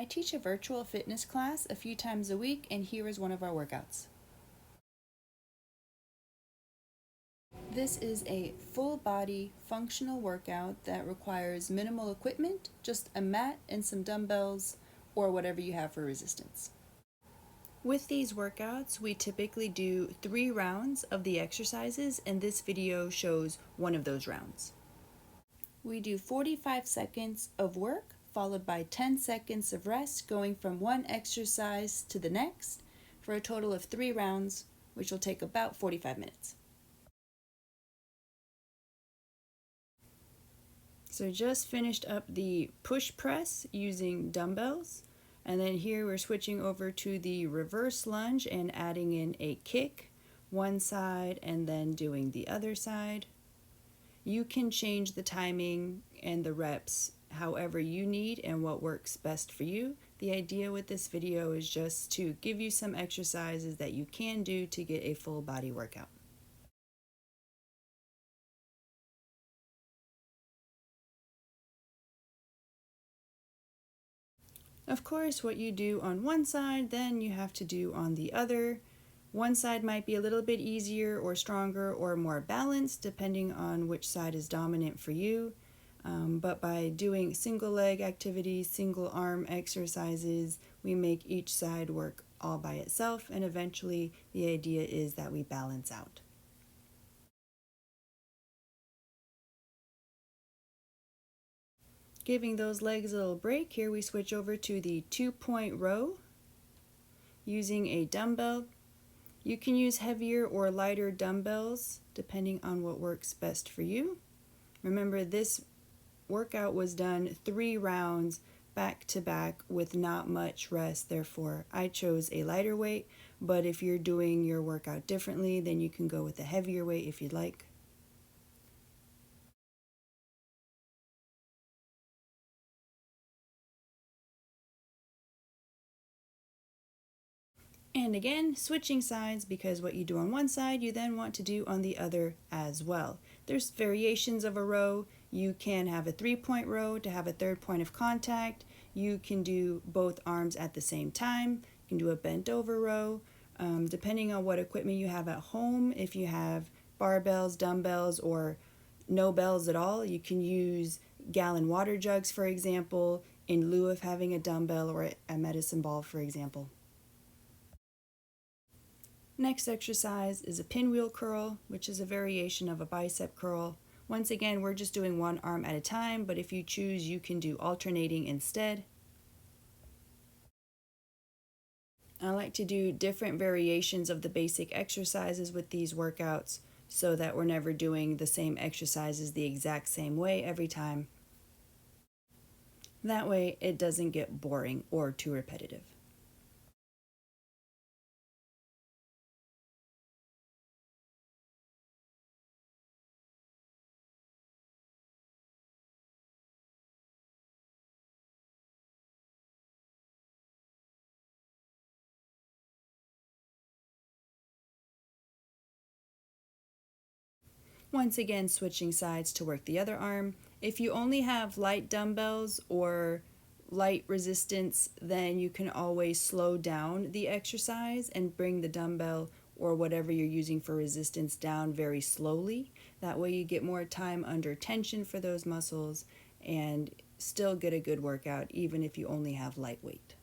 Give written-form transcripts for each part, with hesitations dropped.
I teach a virtual fitness class a few times a week, and here is one of our workouts. This is a full body functional workout that requires minimal equipment, just a mat and some dumbbells or whatever you have for resistance. With these workouts, we typically do 3 rounds of the exercises, and this video shows one of those rounds. We do 45 seconds of work followed by 10 seconds of rest, going from one exercise to the next for a total of 3 rounds, which will take about 45 minutes. So just finished up the push press using dumbbells, and then here we're switching over to the reverse lunge and adding in a kick, one side and then doing the other side. You can change the timing and the reps however you need and what works best for you. The idea with this video is just to give you some exercises that you can do to get a full body workout. Of course, what you do on one side, then you have to do on the other. One side might be a little bit easier or stronger or more balanced depending on which side is dominant for you. But by doing single leg activities, single arm exercises, we make each side work all by itself, and eventually the idea is that we balance out. Giving those legs a little break, here we switch over to the 2-point row using a dumbbell. You can use heavier or lighter dumbbells depending on what works best for you. Remember, this workout was done 3 rounds back to back with not much rest, therefore I chose a lighter weight, but if you're doing your workout differently, then you can go with a heavier weight if you'd like. And again, switching sides, because what you do on one side, you then want to do on the other as well. There's variations of a row. You can have a 3-point row to have a 3rd point of contact. You can do both arms at the same time. You can do a bent over row. Depending on what equipment you have at home, if you have barbells, dumbbells, or no bells at all, you can use gallon water jugs, for example, in lieu of having a dumbbell or a medicine ball, for example. Next exercise is a pinwheel curl, which is a variation of a bicep curl. Once again, we're just doing one arm at a time, but if you choose, you can do alternating instead. I like to do different variations of the basic exercises with these workouts so that we're never doing the same exercises the exact same way every time. That way, it doesn't get boring or too repetitive. Once again, switching sides to work the other arm. If you only have light dumbbells or light resistance, then you can always slow down the exercise and bring the dumbbell or whatever you're using for resistance down very slowly. That way you get more time under tension for those muscles and still get a good workout even if you only have light weight.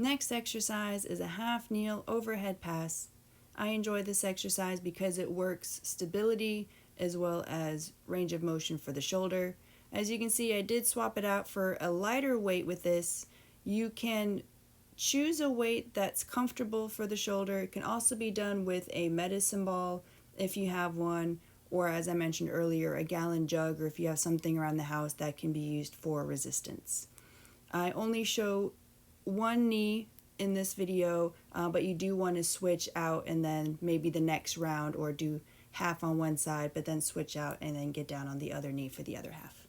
Next exercise is a half kneel overhead pass. I enjoy this exercise because it works stability as well as range of motion for the shoulder. As you can see, I did swap it out for a lighter weight with this. You can choose a weight that's comfortable for the shoulder. It can also be done with a medicine ball if you have one, or as I mentioned earlier, a gallon jug, or if you have something around the house that can be used for resistance. I only show one knee in this video, but you do want to switch out and then maybe the next round, or do half on one side but then switch out and then get down on the other knee for the other half.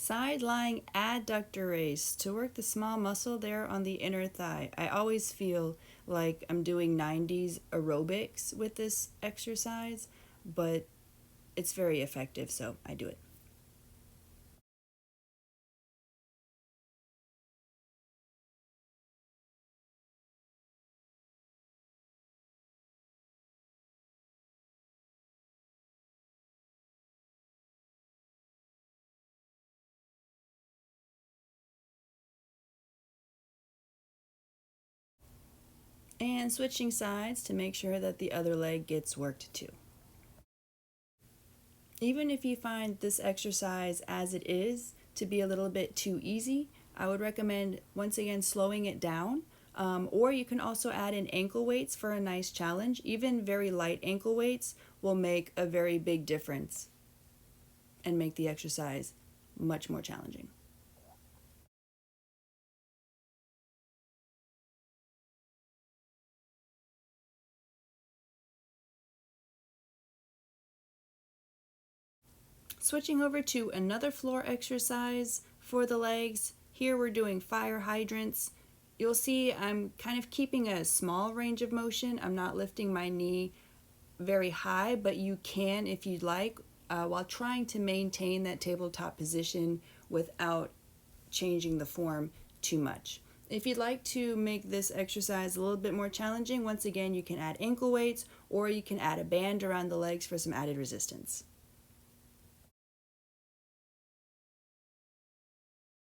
Side lying adductor raise to work the small muscle there on the inner thigh. I always feel like I'm doing 90s aerobics with this exercise, but it's very effective, so I do it. And switching sides to make sure that the other leg gets worked too. Even if you find this exercise as it is to be a little bit too easy, I would recommend once again slowing it down. Or you can also add in ankle weights for a nice challenge. Even very light ankle weights will make a very big difference and make the exercise much more challenging. Switching over to another floor exercise for the legs. Here we're doing fire hydrants. You'll see I'm kind of keeping a small range of motion. I'm not lifting my knee very high, but you can if you'd like, while trying to maintain that tabletop position without changing the form too much. If you'd like to make this exercise a little bit more challenging, once again, you can add ankle weights or you can add a band around the legs for some added resistance.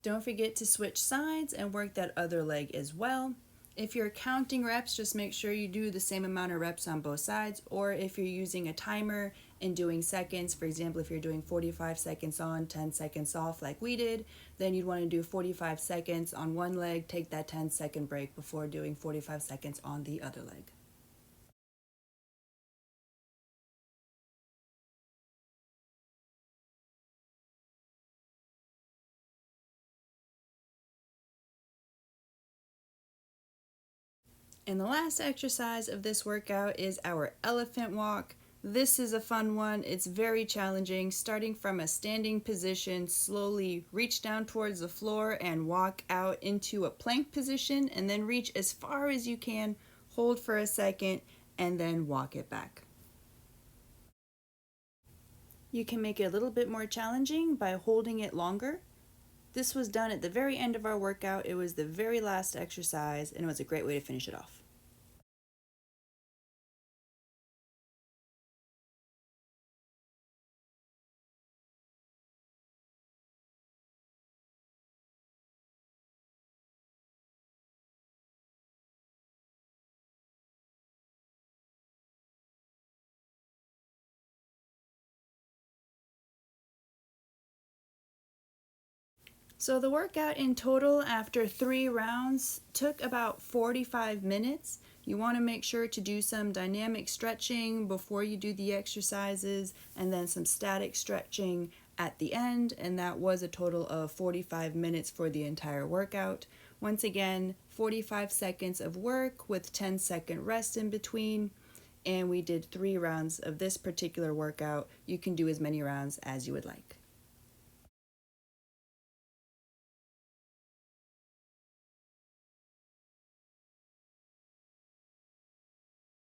Don't forget to switch sides and work that other leg as well. If you're counting reps, just make sure you do the same amount of reps on both sides, or if you're using a timer and doing seconds, for example, if you're doing 45 seconds on, 10 seconds off like we did, then you'd want to do 45 seconds on one leg, take that 10-second break before doing 45 seconds on the other leg. And the last exercise of this workout is our elephant walk. This is a fun one. It's very challenging. Starting from a standing position, slowly reach down towards the floor and walk out into a plank position, and then reach as far as you can, hold for a second, and then walk it back. You can make it a little bit more challenging by holding it longer. This was done at the very end of our workout. It was the very last exercise, and it was a great way to finish it off. So the workout in total after 3 rounds took about 45 minutes. You want to make sure to do some dynamic stretching before you do the exercises and then some static stretching at the end, and that was a total of 45 minutes for the entire workout. Once again, 45 seconds of work with 10-second rest in between, and we did 3 rounds of this particular workout. You can do as many rounds as you would like.